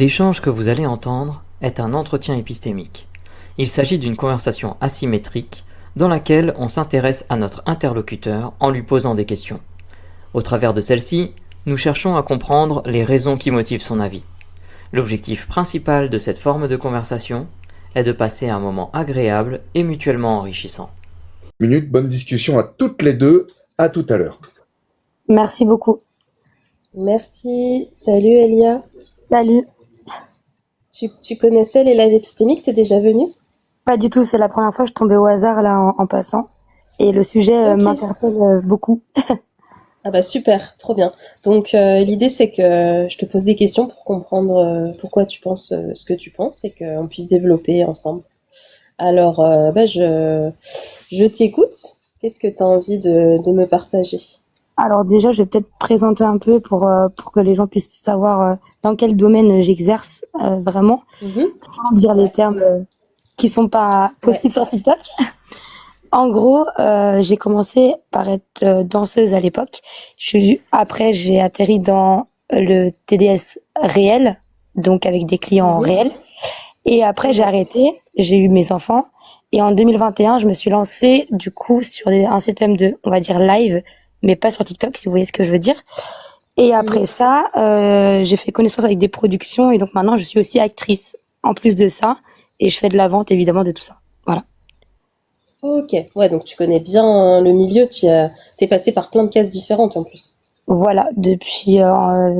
L'échange que vous allez entendre est un entretien épistémique. Il s'agit d'une conversation asymétrique dans laquelle on s'intéresse à notre interlocuteur en lui posant des questions. Au travers de celle-ci, nous cherchons à comprendre les raisons qui motivent son avis. L'objectif principal de cette forme de conversation est de passer un moment agréable et mutuellement enrichissant. Bonne discussion à toutes les deux. À tout à l'heure. Merci beaucoup. Merci. Salut Elia. Salut. Tu connaissais les lives épistémiques, t'es déjà venue? Pas du tout, c'est la première fois que je tombais au hasard là en passant. Et le sujet Ok. m'interpelle beaucoup. Ah bah super, trop bien. Donc l'idée c'est que je te pose des questions pour comprendre pourquoi tu penses ce que tu penses et qu'on puisse développer ensemble. Alors je t'écoute. Qu'est-ce que tu as envie de me partager? Alors déjà, je vais peut-être présenter un peu pour que les gens puissent savoir dans quel domaine j'exerce vraiment, Mhm. sans dire les Ouais, termes qui sont pas ouais. possibles sur TikTok. En gros, j'ai commencé par être danseuse à l'époque. Après, j'ai atterri dans le TDS réel, donc avec des clients Mhm. réels. Et après, j'ai Ouais. arrêté, j'ai eu mes enfants. Et en 2021, je me suis lancée, du coup, sur un système de, on va dire, live, mais pas sur TikTok, si vous voyez ce que je veux dire. Et Mhm. après ça, j'ai fait connaissance avec des productions. Et donc maintenant, je suis aussi actrice, en plus de ça. Et je fais de la vente, évidemment, de tout ça. Voilà. Ok, ouais, donc tu connais bien le milieu, t'es passé par plein de cases différentes en plus. Voilà, depuis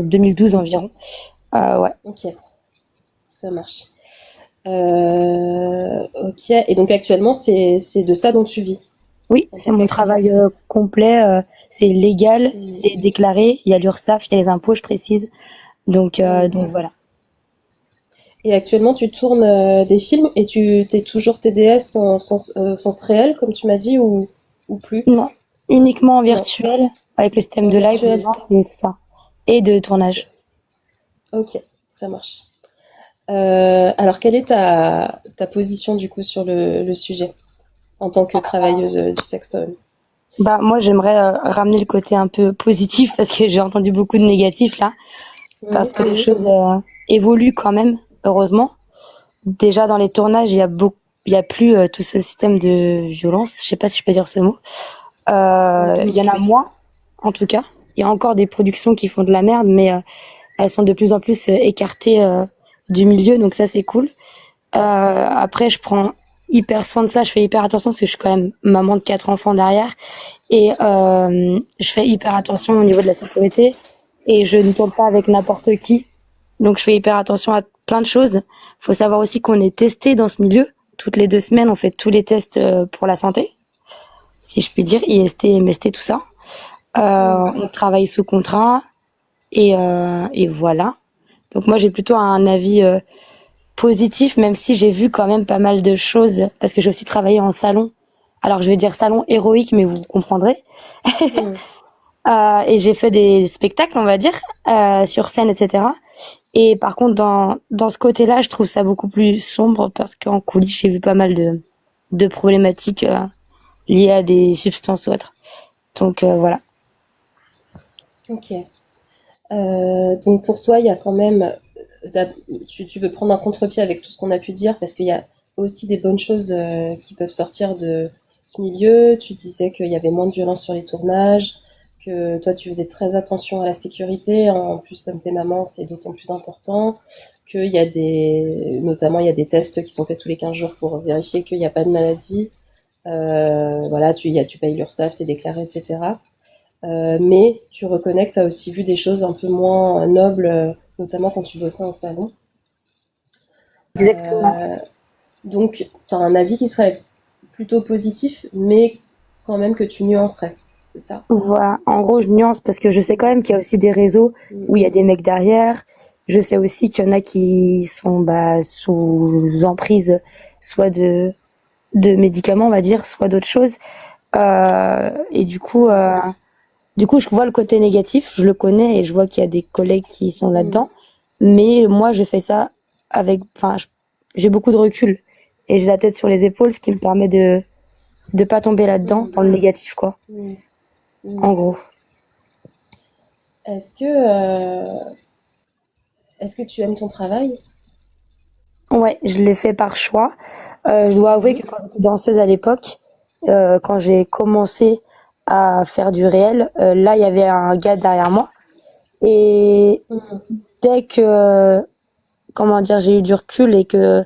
2012 environ. Ouais. Ok, ça marche. Ok, et donc actuellement, c'est de ça dont tu vis Oui, en c'est tant mon qu'actrice. travail complet. C'est légal, Mhm. c'est déclaré. Il y a l'URSSAF, il y a les impôts, je précise. Mhm. Donc voilà. Et actuellement, tu tournes des films et tu t'es toujours TDS en sens réel, comme tu m'as dit, ou plus? Non, uniquement en Non, virtuel, avec le système en de live, de virtuel. vente et tout ça. Et de Ok, tournage. ok, ça marche. Alors, quelle est ta position du coup sur le sujet en tant que travailleuse du sextoy? Bah moi j'aimerais ramener le côté un peu positif parce que j'ai entendu beaucoup de négatifs là, parce Mhm, que les mhm. choses évoluent quand même, heureusement. Déjà dans les tournages, il y a plus tout ce système de violence, je sais pas si je peux dire ce mot. Il y en Oui, a oui. moins, en tout cas. Il y a encore des productions qui font de la merde, mais elles sont de plus en plus écartées du milieu, donc ça c'est cool. Après, je prends hyper soin de ça, je fais hyper attention parce que je suis quand même maman de 4 enfants derrière et je fais hyper attention au niveau de la sécurité et je ne tourne pas avec n'importe qui. Donc je fais hyper attention à plein de choses. Faut savoir aussi qu'on est testé dans ce milieu. Toutes les 2 semaines, on fait tous les tests pour la santé, si je puis dire, IST, MST, tout ça. Mhm. On travaille sous contrat et voilà. Donc moi j'ai plutôt un avis positif, même si j'ai vu quand même pas mal de choses, parce que j'ai aussi travaillé en salon. Alors je vais dire salon héroïque, mais vous comprendrez. Mhm. Et j'ai fait des spectacles, on va dire, sur scène, etc. Et par contre, dans ce côté-là, je trouve ça beaucoup plus sombre, parce qu'en coulisses, j'ai vu pas mal de problématiques liées à des substances ou autres. Donc voilà. Ok. Donc pour toi, il y a quand même, tu veux prendre un contre-pied avec tout ce qu'on a pu dire parce qu'il y a aussi des bonnes choses qui peuvent sortir de ce milieu. Tu disais qu'il y avait moins de violence sur les tournages, que toi tu faisais très attention à la sécurité. En plus, comme t'es maman, c'est d'autant plus important. Qu'il y a notamment il y a des tests qui sont faits tous les 15 jours pour vérifier qu'il n'y a pas de maladie. Voilà, tu payes l'URSSAF, t'es déclaré, etc. Mais tu reconnais que tu as aussi vu des choses un peu moins nobles, notamment quand tu bossais en salon. Exactement. Euh, donc, tu as un avis qui serait plutôt positif, mais quand même que tu nuancerais. C'est ça? Voilà. En gros, je nuance parce que je sais quand même qu'il y a aussi des réseaux Mm. où il y a des mecs derrière. Je sais aussi qu'il y en a qui sont sous emprise, soit de médicaments, on va dire, soit d'autres choses. Et du coup, je vois le côté négatif, je le connais et je vois qu'il y a des collègues qui sont Mm. là-dedans. Mais moi, je fais ça enfin, j'ai beaucoup de recul et j'ai la tête sur les épaules, ce qui me permet de pas tomber là-dedans, Mm. dans le négatif, quoi. Mm. Mm. En gros. Est-ce que Est-ce que tu aimes ton travail? Ouais, je l'ai fait par choix. Je dois avouer Mhm. que quand j'étais danseuse à l'époque, quand j'ai commencé à faire du réel, là, il y avait un gars derrière moi. Et Mhm. dès que, comment dire, j'ai eu du recul et que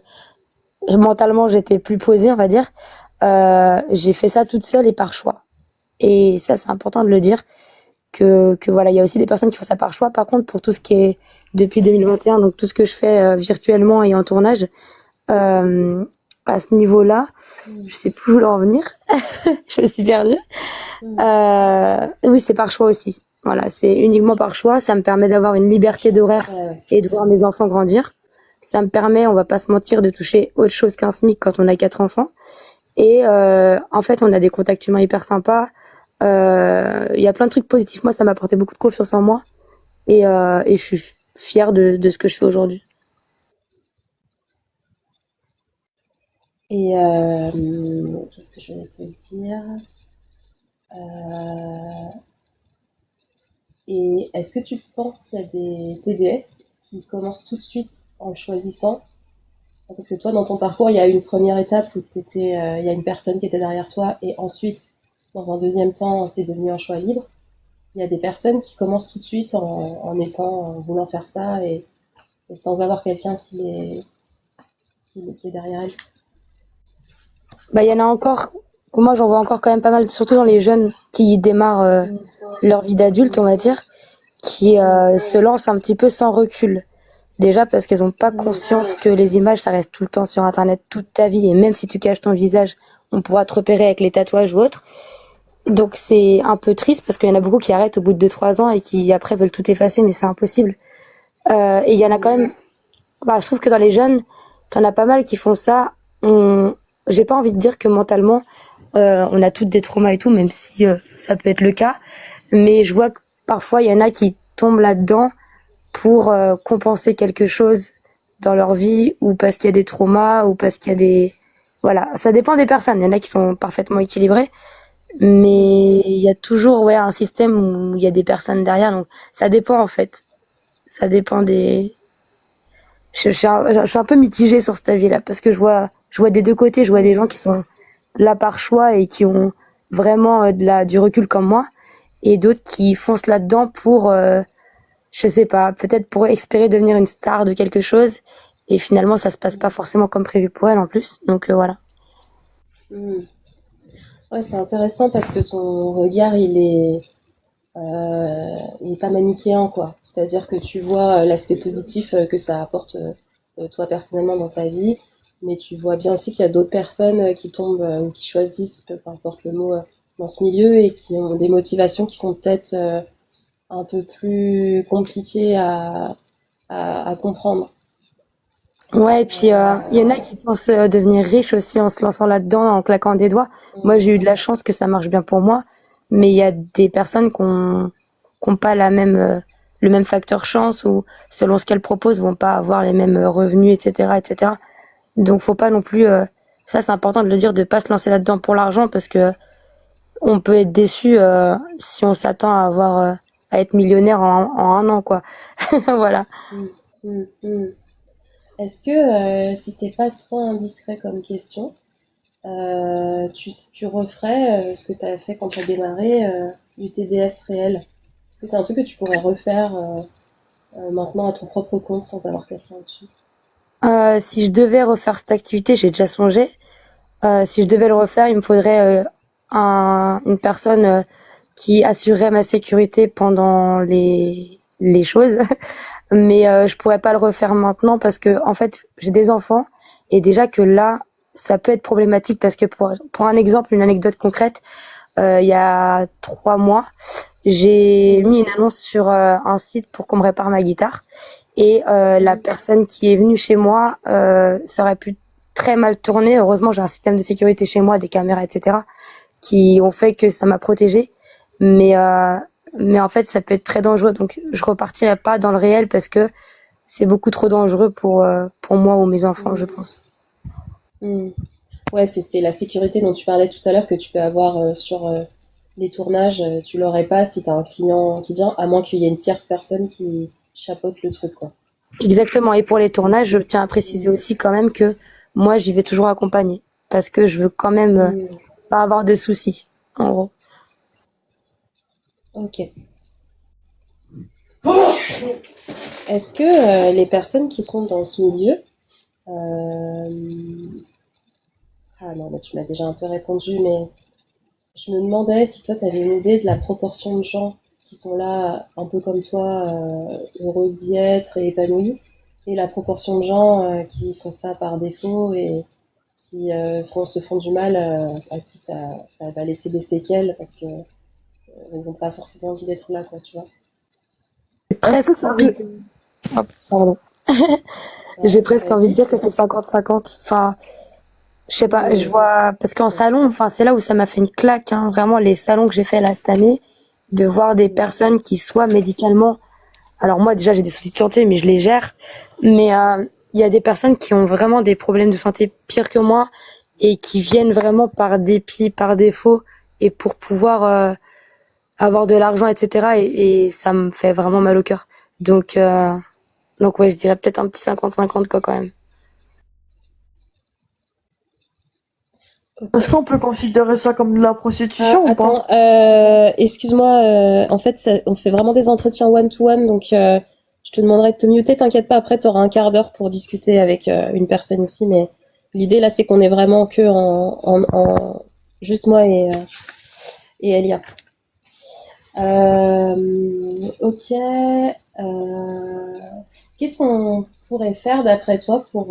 mentalement j'étais plus posée, on va dire, j'ai fait ça toute seule et par choix. Et ça, c'est important de le dire, que voilà, il y a aussi des personnes qui font ça par choix. Par contre, pour tout ce qui est depuis 2021, donc tout ce que je fais virtuellement et en tournage, euh, à ce niveau-là, Mhm. je sais plus où en venir. Je me suis perdue. Mhm. Oui, c'est par choix aussi. Voilà, c'est uniquement par choix. Ça me permet d'avoir une liberté d'horaire Ouais, ouais. et de voir mes enfants grandir. Ça me permet, on va pas se mentir, de toucher autre chose qu'un SMIC quand on a 4 enfants. Et en fait, on a des contacts humains hyper sympas. Il y a plein de trucs positifs. Moi, ça m'a apporté beaucoup de confiance en moi. Et je suis fière de ce que je fais aujourd'hui. Et qu'est-ce que je voulais te dire? Euh, et est-ce que tu penses qu'il y a des TDS qui commencent tout de suite en le choisissant? Parce que toi, dans ton parcours, il y a une première étape où il y a une personne qui était derrière toi, et ensuite, dans un deuxième temps, c'est devenu un choix libre. Il y a des personnes qui commencent tout de suite en voulant faire ça et sans avoir quelqu'un qui est derrière elle. Bah, il y en a encore. Moi, j'en vois encore quand même pas mal, surtout dans les jeunes qui démarrent Mm, leur vie d'adulte, on va dire, qui mm, se lancent un petit peu sans recul. Déjà parce qu'elles n'ont pas mm, conscience que les images, ça reste tout le temps sur Internet, toute ta vie. Et même si tu caches ton visage, on pourra te repérer avec les tatouages ou autres. Donc c'est un peu triste parce qu'il y en a beaucoup qui arrêtent au bout de 2 3 ans et qui après veulent tout effacer, mais c'est impossible. Et il y en a quand mm, même. Bah, je trouve que dans les jeunes, t'en as pas mal qui font ça. J'ai pas envie de dire que mentalement, on a toutes des traumas et tout, même si ça peut être le cas. Mais je vois que parfois, il y en a qui tombent là-dedans pour compenser quelque chose dans leur vie, ou parce qu'il y a des traumas, ou parce qu'il y a des... Voilà, ça dépend des personnes. Il y en a qui sont parfaitement équilibrés, mm. mais il y a toujours ouais, un système où il y a des personnes derrière. Donc ça dépend en fait. Ça dépend des... Je suis un peu mitigée sur cet avis-là, parce que je vois des deux côtés. Je vois des gens qui sont là par choix et qui ont vraiment du recul comme moi, et d'autres qui foncent là-dedans pour, je sais pas, peut-être pour espérer devenir une star de quelque chose, et finalement ça se passe pas forcément comme prévu pour elle en plus. Donc voilà. Mm. Ouais, c'est intéressant parce que ton regard, il est pas manichéen, quoi. C'est-à-dire que tu vois l'aspect positif que ça apporte toi personnellement dans ta vie, mais tu vois bien aussi qu'il y a d'autres personnes qui tombent ou qui choisissent, peu importe le mot, dans ce milieu et qui ont des motivations qui sont peut-être un peu plus compliquées à comprendre. Ouais, et puis il y en a Euh, qui pensent devenir riches aussi en se lançant là-dedans, en claquant des doigts. Moi, mm, j'ai eu de la chance que ça marche bien pour moi, mais il y a des personnes qui ont pas la même le même facteur chance, ou selon ce qu'elles proposent vont pas avoir les mêmes revenus, etc., etc. Donc faut pas non plus ça c'est important de le dire, de pas se lancer là-dedans pour l'argent, parce que on peut être déçu si on s'attend à avoir à être millionnaire en 1 an quoi. Voilà. mm, mm. Est-ce que, si c'est pas trop indiscret comme question, tu referais ce que tu as fait quand tu as démarré du TDS réel? Est-ce que c'est un truc que tu pourrais refaire maintenant à ton propre compte sans avoir quelqu'un dessus? Si je devais refaire cette activité, j'ai déjà songé. Si je devais le refaire, il me faudrait une personne qui assurerait ma sécurité pendant les choses. Mais je pourrais pas le refaire maintenant parce que en fait, j'ai des enfants, et déjà que là, ça peut être problématique parce que pour un exemple, une anecdote concrète, il y a 3 mois, j'ai Mhm, mis une annonce sur un site pour qu'on me répare ma guitare, et la mhm, personne qui est venue chez moi, ça aurait pu très mal tourner. Heureusement, j'ai un système de sécurité chez moi, des caméras, etc., qui ont fait que ça m'a protégée. Mais mais en fait, ça peut être très dangereux. Donc, je repartirai pas dans le réel parce que c'est beaucoup trop dangereux pour moi ou mes enfants, je mhm, pense. mhm. Ouais, c'est la sécurité dont tu parlais tout à l'heure que tu peux avoir sur les tournages. Tu l'aurais pas si tu as un client qui vient, à moins qu'il y ait une tierce personne qui chapeaute le truc, quoi. Exactement. Et pour les tournages, je tiens à préciser aussi quand même que moi, j'y vais toujours accompagnée parce que je veux quand même Hmm, pas avoir de soucis, en gros. ok. Est-ce que les personnes qui sont dans ce milieu, euh, ah non, mais tu m'as déjà un peu répondu, mais je me demandais si toi, tu avais une idée de la proportion de gens qui sont là, un peu comme toi, heureuses d'y être et épanouies, et la proportion de gens qui font ça par défaut et qui se font du mal, à qui ça va laisser des séquelles parce que ils n'ont pas forcément envie d'être là, quoi, tu vois. J'ai presque envie de... Hop, pardon. Ouais, J'ai presque envie de vas-y. dire que c'est 50-50. Enfin, je sais pas, je Hmm, vois, parce qu'en salon, enfin, c'est là où ça m'a fait une claque, hein, vraiment, les salons que j'ai fait là cette année, de voir des hmm, personnes qui soient médicalement, alors moi, déjà, j'ai des soucis de santé, mais je les gère, mais il y a des personnes qui ont vraiment des problèmes de santé pires que moi et qui viennent vraiment par dépit, par défaut, et pour pouvoir avoir de l'argent, etc. Et ça me fait vraiment mal au cœur. Donc, euh, donc ouais, je dirais peut-être un petit 50-50 quoi, quand même. ok. Est-ce qu'on peut considérer ça comme de la Ah, prostitution ou pas? attends, excuse-moi, en fait, on fait vraiment des entretiens one-to-one, donc je te demanderai de te muter, t'inquiète pas, après tu auras un quart d'heure pour discuter avec une personne ici, mais l'idée là, c'est qu'on est vraiment que juste moi et Elia. Ok, qu'est-ce qu'on pourrait faire d'après toi pour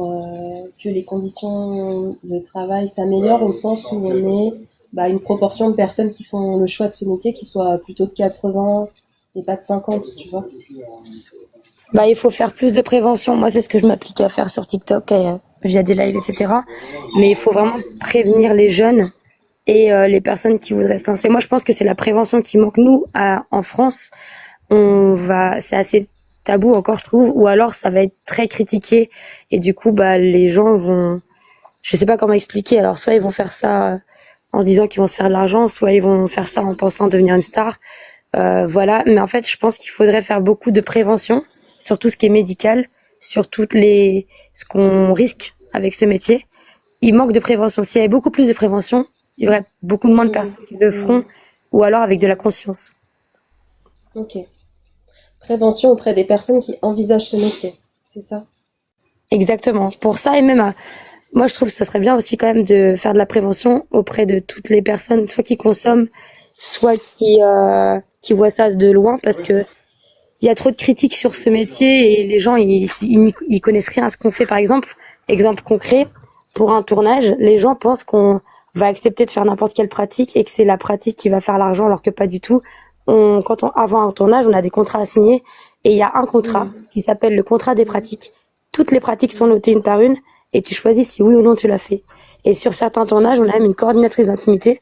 que les conditions de travail s'améliorent au sens où on est une proportion de personnes qui font le choix de ce métier qui soit plutôt de 80 et pas de 50, tu vois? Bah, il faut faire plus de prévention. Moi, c'est ce que je m'applique à faire sur TikTok, via des lives, etc. Mais il faut vraiment prévenir les jeunes et les personnes qui voudraient se lancer. Moi, je pense que c'est la prévention qui manque. Nous, en France, c'est assez tabou encore, je trouve, ou alors ça va être très critiqué et du coup, bah, les gens vont, je sais pas comment expliquer. Alors, soit ils vont faire ça en se disant qu'ils vont se faire de l'argent, soit ils vont faire ça en pensant devenir une star. Voilà. Mais en fait, je pense qu'il faudrait faire beaucoup de prévention sur tout ce qui est médical, sur ce qu'on risque avec ce métier. Il manque de prévention. S'il y avait beaucoup plus de prévention, il y aurait beaucoup de moins de Mhm. personnes qui le feront, ou alors avec de la conscience. Ok. Prévention auprès des personnes qui envisagent ce métier, c'est ça? Exactement. Pour ça, et même, moi, je trouve que ça serait bien aussi quand même de faire de la prévention auprès de toutes les personnes, soit qui consomment, soit qui voient ça de loin, parce que il y a trop de critiques sur ce métier et les gens, ils connaissent rien à ce qu'on fait. Par exemple concret, pour un tournage, les gens pensent qu'on va accepter de faire n'importe quelle pratique et que c'est la pratique qui va faire l'argent, alors que pas du tout. Avant un tournage, on a des contrats à signer et il y a un contrat Mhm. qui s'appelle le contrat des pratiques. Toutes les pratiques sont notées une par une et tu choisis si oui ou non tu l'as fait. Et sur certains tournages, on a même une coordinatrice d'intimité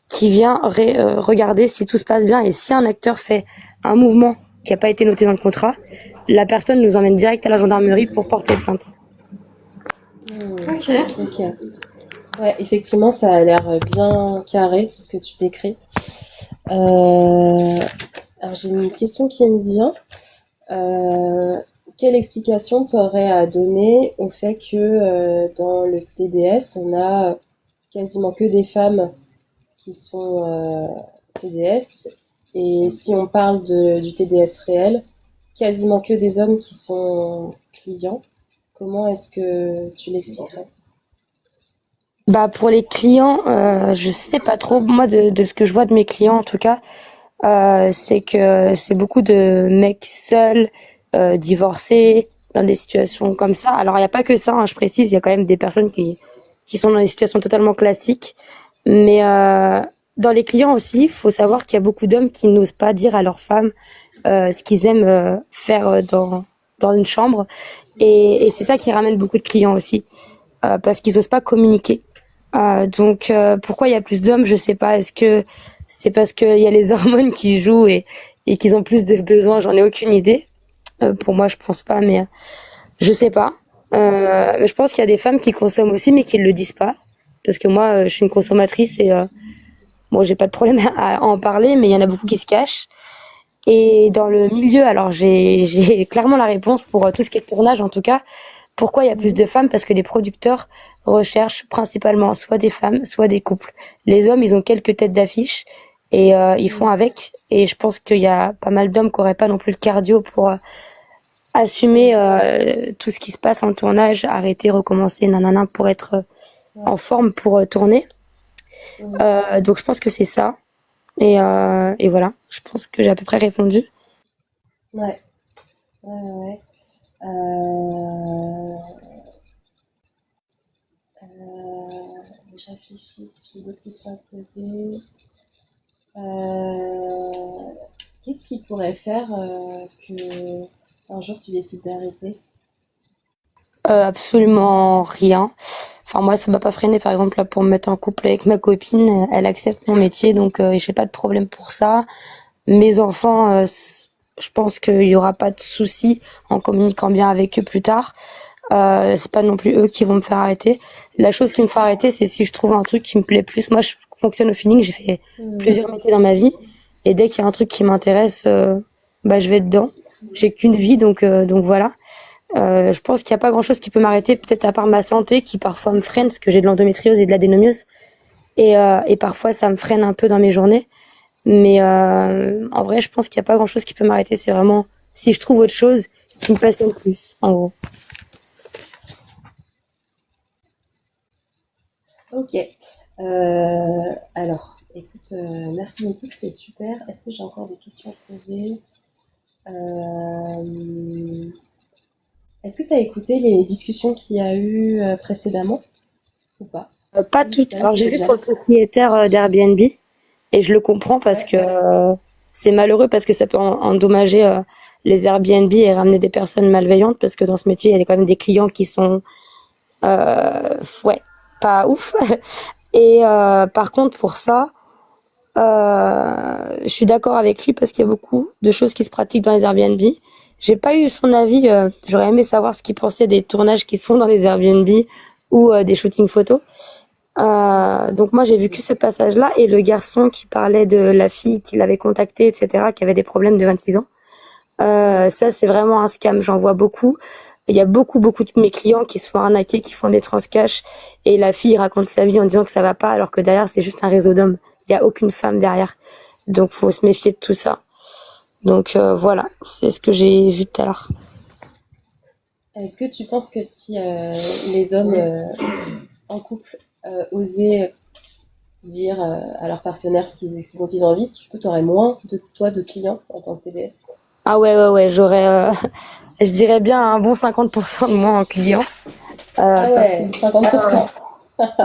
qui vient regarder si tout se passe bien et si un acteur fait un mouvement qui n'a pas été noté dans le contrat, la personne nous emmène direct à la gendarmerie pour porter plainte. Hmm. Ok. Ok. Ouais, effectivement, ça a l'air bien carré ce que tu décris. Alors j'ai une question qui me vient. Euh, Quelle explication t'aurais à donner au fait que dans le TDS, on a quasiment que des femmes qui sont TDS, et si on parle du TDS réel, quasiment que des hommes qui sont clients. Comment est-ce que tu l'expliquerais? Bah pour les clients, je sais pas trop. Moi, de ce que je vois de mes clients, en tout cas, c'est que c'est beaucoup de mecs seuls, divorcés, dans des situations comme ça. Alors il y a pas que ça, hein, je précise. Il y a quand même des personnes qui sont dans des situations totalement classiques. Mais dans les clients aussi, il faut savoir qu'il y a beaucoup d'hommes qui n'osent pas dire à leurs femmes ce qu'ils aiment faire dans une chambre. Et c'est ça qui ramène beaucoup de clients aussi, parce qu'ils osent pas communiquer. Pourquoi il y a plus d'hommes, je sais pas. Est-ce que c'est parce qu'il y a les hormones qui jouent et qu'ils ont plus de besoins? J'en ai aucune idée. Pour moi, je pense pas, mais je sais pas. Je pense qu'il y a des femmes qui consomment aussi, mais qui ne le disent pas. Parce que moi, je suis une consommatrice et bon, j'ai pas de problème à en parler, mais il y en a beaucoup qui se cachent. Et dans le milieu, alors j'ai clairement la réponse pour tout ce qui est tournage en tout cas. Pourquoi il y a plus Mhm. de femmes? Parce que les producteurs recherchent principalement soit des femmes, soit des couples. Les hommes, ils ont quelques têtes d'affiche et ils font Mhm. avec. Et je pense qu'il y a pas mal d'hommes qui auraient pas non plus le cardio pour assumer Mhm. tout ce qui se passe en tournage, arrêter, recommencer, nanana, pour être en Ouais. forme pour tourner. Mhm. Donc je pense que c'est ça. Et voilà, je pense que j'ai à peu près répondu. Ouais. Ouais, ouais. Euh, je réfléchis si j'ai d'autres questions à te poser. Euh, Qu'est-ce qui pourrait faire que un jour tu décides d'arrêter? Absolument rien. Enfin moi ça m'a pas freiné par exemple là pour me mettre en couple avec ma copine, elle accepte mon métier donc j'ai pas de problème pour ça. Mes enfants, je pense qu'il y aura pas de souci en communiquant bien avec eux plus tard. C'est pas non plus eux qui vont me faire arrêter. La chose qui me fait arrêter, c'est si je trouve un truc qui me plaît plus. Moi, je fonctionne au feeling. J'ai fait Mhm. plusieurs métiers dans ma vie, et dès qu'il y a un truc qui m'intéresse, bah je vais dedans. J'ai qu'une vie, donc voilà. Je pense qu'il y a pas grand-chose qui peut m'arrêter, peut-être à part ma santé qui parfois me freine, parce que j'ai de l'endométriose et de l'adénomiose, et parfois ça me freine un peu dans mes journées. Mais en vrai, je pense qu'il y a pas grand-chose qui peut m'arrêter. C'est vraiment si je trouve autre chose qui me passionne plus, en gros. Ok. Alors, écoute, merci beaucoup, c'était super. Est-ce que j'ai encore des questions à te poser? Euh, Est-ce que tu as écouté les discussions qu'il y a eu précédemment ou pas? Pas Oui, toutes. t'as Alors j'ai écouté vu pour déjà. le propriétaire d'Airbnb et je le comprends parce Ouais. que c'est malheureux parce que ça peut endommager les Airbnb et ramener des personnes malveillantes parce que dans ce métier il y a quand même des clients qui sont ouais pas ouf. Et par contre pour ça je suis d'accord avec lui parce qu'il y a beaucoup de choses qui se pratiquent dans les Airbnb. J'ai pas eu son avis. J'aurais aimé savoir ce qu'il pensait des tournages qui se font dans les Airbnb ou des shootings photos. Donc moi j'ai vu que ce passage-là et le garçon qui parlait de la fille qui l'avait contacté, etc., qui avait des problèmes de 26 ans. Ça c'est vraiment un scam, j'en vois beaucoup. Il y a beaucoup de mes clients qui se font arnaquer, qui font des transcash et la fille raconte sa vie en disant que ça va pas alors que derrière c'est juste un réseau d'hommes. Il y a aucune femme derrière. Donc faut se méfier de tout ça. Donc voilà, c'est ce que j'ai vu tout à l'heure. Est-ce que tu penses que si les hommes en couple osaient dire à leur partenaire ce dont ils ont envie, du coup, tu aurais moins de toi de clients en tant que TDS? Ah ouais, j'aurais je dirais bien un bon 50% de moins en clients Ah parce que ouais, 50%.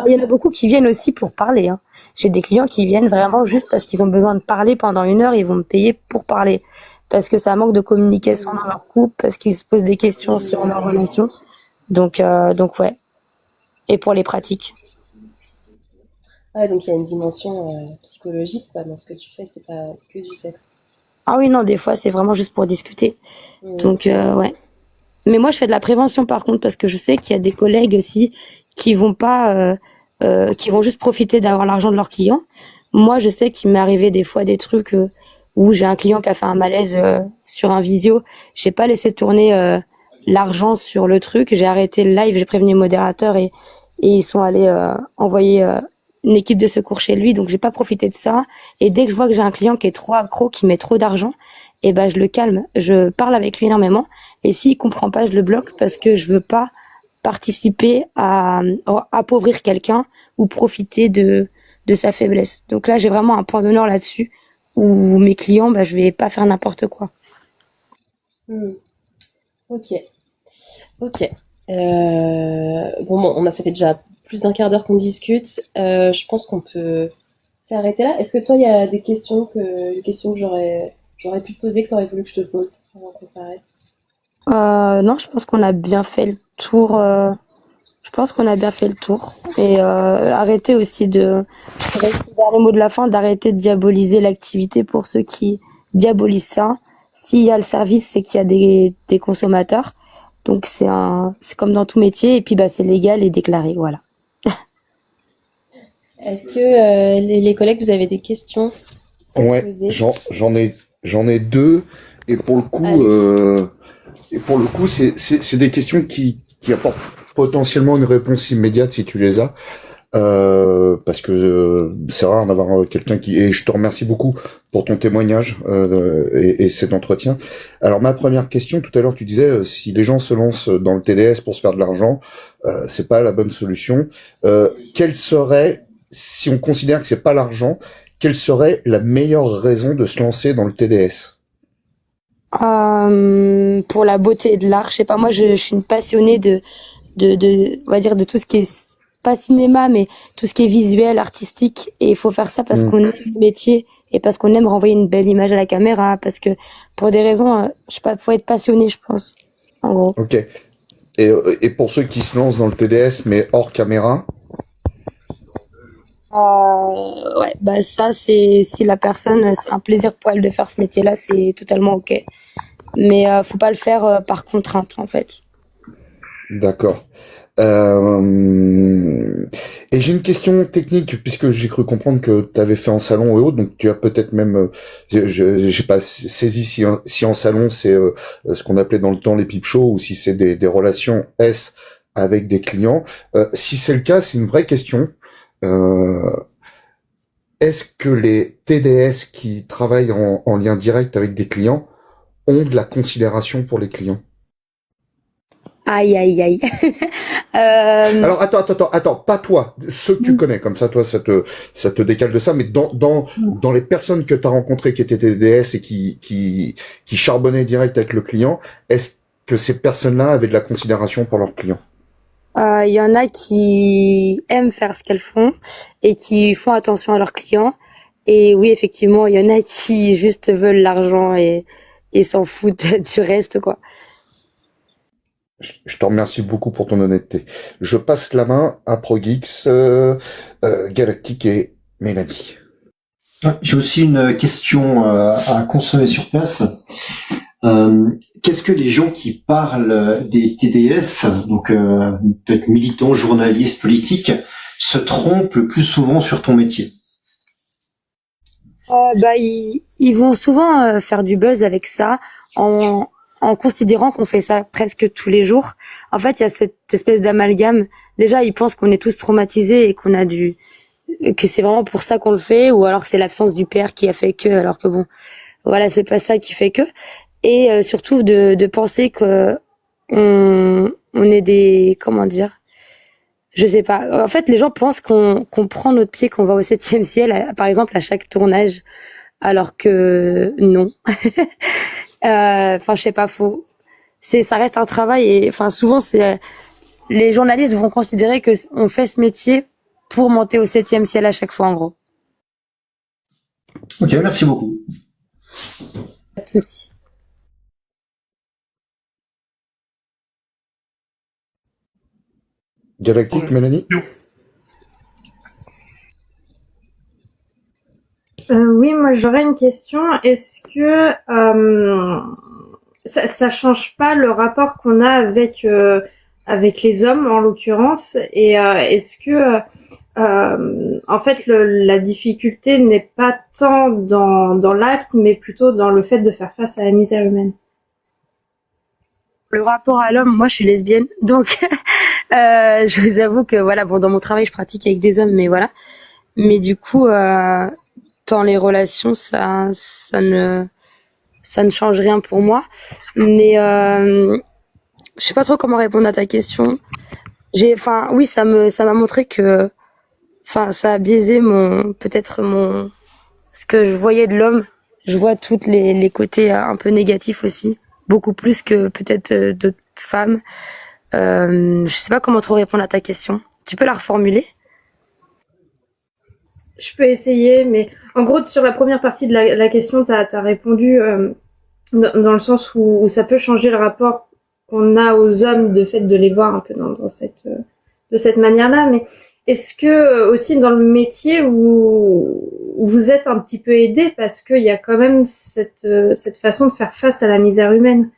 il y en a beaucoup qui viennent aussi pour parler, hein. J'ai des clients qui viennent vraiment juste parce qu'ils ont besoin de parler pendant 1 heure, ils vont me payer pour parler. Parce que ça manque de communication dans leur couple, parce qu'ils se posent des questions sur leur relation. Donc ouais. Et pour les pratiques. Ouais, donc il y a une dimension psychologique quoi, dans ce que tu fais, c'est pas que du sexe. Ah oui, non, des fois, c'est vraiment juste pour discuter. Mhm. Donc ouais. Mais moi, je fais de la prévention par contre, parce que je sais qu'il y a des collègues aussi qui vont pas, qui vont juste profiter d'avoir l'argent de leurs clients. Moi, je sais qu'il m'est arrivé des fois des trucs où j'ai un client qui a fait un malaise sur un visio. J'ai pas laissé tourner l'argent sur le truc. J'ai arrêté le live, j'ai prévenu le modérateur et ils sont allés envoyer une équipe de secours chez lui. Donc j'ai pas profité de ça. Et dès que je vois que j'ai un client qui est trop accro, qui met trop d'argent, et ben je le calme. Je parle avec lui énormément. Et s'il comprend pas, je le bloque parce que je veux pas participer à appauvrir quelqu'un ou profiter de sa faiblesse. Donc là, j'ai vraiment un point d'honneur là-dessus où mes clients, bah, je vais pas faire n'importe quoi. Mhm. Ok, ok. Bon, ça fait déjà plus d'un quart d'heure qu'on discute. Je pense qu'on peut s'arrêter là. Est-ce que toi, il y a des questions que j'aurais pu te poser, que tu aurais voulu que je te pose avant qu'on s'arrête? Non, je pense qu'on a bien fait le tour. Je pense qu'on a bien fait le tour. Et arrêter aussi de, je dirais, le dernier mot de la fin, d'arrêter de diaboliser l'activité pour ceux qui diabolisent ça. S'il y a le service, c'est qu'il y a des consommateurs. Donc c'est comme dans tout métier. Et puis bah c'est légal et déclaré, voilà. Est-ce que les collègues, vous avez des questions à te Ouais, poser? j'en ai J'en ai deux, et pour le coup, Allez. c'est des questions qui apportent potentiellement une réponse immédiate si tu les as. Parce que c'est rare d'avoir quelqu'un qui... Et je te remercie beaucoup pour ton témoignage et cet entretien. Alors ma première question, tout à l'heure tu disais si les gens se lancent dans le TDS pour se faire de l'argent, c'est pas la bonne solution. Quelle serait, si on considère que c'est pas l'argent, quelle serait la meilleure raison de se lancer dans le TDS? Pour la beauté et de l'art, je sais pas, moi je suis une passionnée on va dire de tout ce qui est pas cinéma, mais tout ce qui est visuel, artistique. Et il faut faire ça parce Hmm, qu'on aime le métier et parce qu'on aime renvoyer une belle image à la caméra, parce que pour des raisons, je sais pas, faut être passionné, je pense, en gros. ok. Et pour ceux qui se lancent dans le TDS mais hors caméra, Ouais, bah ça c'est si la personne, c'est un plaisir pour elle de faire ce métier-là, c'est totalement ok. Mais faut pas le faire par contrainte en fait. d'accord. Et j'ai une question technique, puisque j'ai cru comprendre que tu avais fait en salon et autres, donc tu as peut-être même, j'ai pas saisi si en salon c'est ce qu'on appelait dans le temps les pipe shows ou si c'est des relations S avec des clients. Si c'est le cas, c'est une vraie question. Euh, Est-ce que les TDS qui travaillent en lien direct avec des clients ont de la considération pour les clients? Aïe aïe aïe. Euh, Alors attends, pas toi, ceux que tu connais, comme ça toi ça te décale de ça, mais dans les personnes que tu as rencontrées qui étaient TDS et qui charbonnaient direct avec le client, est-ce que ces personnes-là avaient de la considération pour leurs clients? Il y en a qui aiment faire ce qu'elles font et qui font attention à leurs clients. Et oui, effectivement, il y en a qui juste veulent l'argent et s'en foutent du reste, quoi. Je te remercie beaucoup pour ton honnêteté. Je passe la main à ProGeeks, Galactique et Mélanie. Ouais, j'ai aussi une question à consommer sur place. Qu'est-ce que les gens qui parlent des TDS, donc peut-être militants, journalistes, politiques, se trompent le plus souvent sur ton métier? Bah, ils vont souvent faire du buzz avec ça en considérant qu'on fait ça presque tous les jours. En fait, il y a cette espèce d'amalgame. Déjà, ils pensent qu'on est tous traumatisés et que c'est vraiment pour ça qu'on le fait, ou alors c'est l'absence du père qui a fait que, alors que bon, voilà, c'est pas ça qui fait que. Et surtout de penser que on est des, comment dire, je sais pas. En fait, les gens pensent qu'on prend notre pied, qu'on va au septième ciel, par exemple à chaque tournage, alors que non. Enfin, je sais pas, ça reste un travail et enfin souvent les journalistes vont considérer que on fait ce métier pour monter au septième ciel à chaque fois, en gros. Ok, merci beaucoup. Pas de souci. Galactique, Mélanie? Oui, moi j'aurais une question. Est-ce que ça change pas le rapport qu'on a avec les hommes en l'occurrence? Et est-ce que en fait la difficulté n'est pas tant dans l'acte, mais plutôt dans le fait de faire face à la misère humaine? Le rapport à l'homme, moi je suis lesbienne, donc je vous avoue que voilà, bon, dans mon travail je pratique avec des hommes, mais voilà. Mais du coup, dans les relations, ça ne change rien pour moi. Mais je sais pas trop comment répondre à ta question. Enfin, oui, ça m'a montré que, enfin, ça a biaisé peut-être ce que je voyais de l'homme. Je vois toutes les côtés un peu négatifs aussi, beaucoup plus que peut-être d'autres femmes. Je sais pas comment trop répondre à ta question. Tu peux la reformuler? Je peux essayer, mais en gros sur la première partie de la question, t'as répondu dans le sens où ça peut changer le rapport qu'on a aux hommes, de fait de les voir un peu de cette manière-là. Mais est-ce que aussi dans le métier où vous êtes un petit peu aidé parce qu'il y a quand même cette façon de faire face à la misère humaine?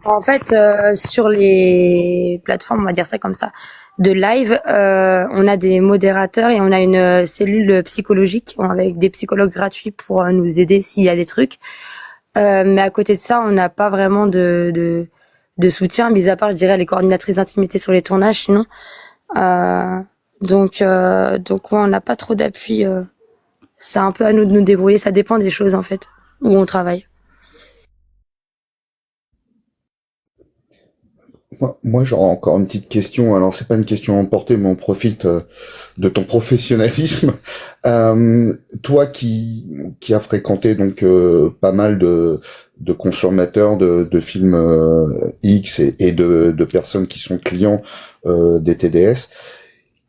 En fait, sur les plateformes, on va dire ça comme ça, de live, on a des modérateurs et on a une cellule psychologique avec des psychologues gratuits pour nous aider s'il y a des trucs. Mais à côté de ça, on n'a pas vraiment de soutien, mis à part, je dirais, les coordinatrices d'intimité sur les tournages, sinon. Euh, donc ouais, on n'a pas trop d'appui. C'est un peu à nous de nous débrouiller. Ça dépend des choses, en fait, où on travaille. Moi, j'aurais encore une petite question. Alors, c'est pas une question à emporter, mais on profite de ton professionnalisme. Toi qui a fréquenté donc pas mal de consommateurs de films X et de personnes qui sont clients des TDS,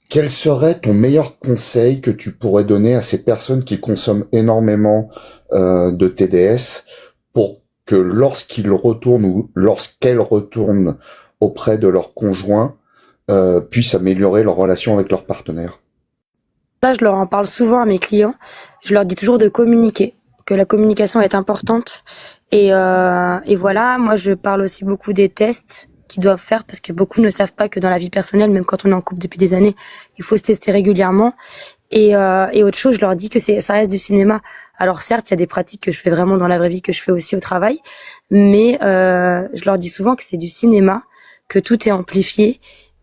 quel serait ton meilleur conseil que tu pourrais donner à ces personnes qui consomment énormément de TDS pour que lorsqu'ils retournent ou lorsqu'elles retournent auprès de leur conjoint, puissent améliorer leur relation avec leur partenaire? Ça, je leur en parle souvent à mes clients. Je leur dis toujours de communiquer, que la communication est importante. Et voilà, moi, je parle aussi beaucoup des tests qu'ils doivent faire parce que beaucoup ne savent pas que dans la vie personnelle, même quand on est en couple depuis des années, il faut se tester régulièrement. Et autre chose, je leur dis que ça reste du cinéma. Alors certes, il y a des pratiques que je fais vraiment dans la vraie vie, que je fais aussi au travail, mais je leur dis souvent que c'est du cinéma, que tout est amplifié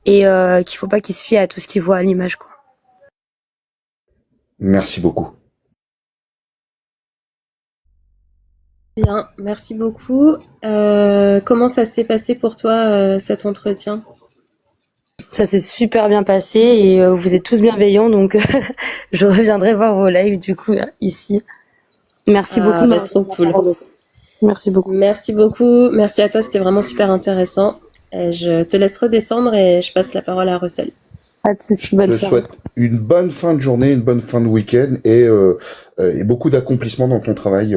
et qu'il faut pas qu'ils se fient à tout ce qu'ils voient à l'image, quoi. Merci beaucoup. Bien, merci beaucoup. Comment ça s'est passé pour toi, cet entretien? Ça s'est super bien passé et vous êtes tous bienveillants, donc je reviendrai voir vos lives du coup ici. Merci beaucoup. Bah, trop cool. Merci beaucoup. Merci beaucoup. Merci à toi, c'était vraiment super intéressant. Et je te laisse redescendre et je passe la parole à Russell. Pas de soucis, Je bonne te soirée. souhaite une bonne fin de journée, une bonne fin de week-end et beaucoup d'accomplissements dans ton travail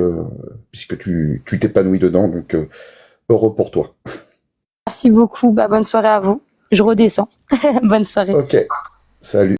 puisque tu t'épanouis dedans. Donc heureux pour toi. Merci beaucoup. Bah, bonne soirée à vous. Je redescends. Bonne soirée. Ok, salut.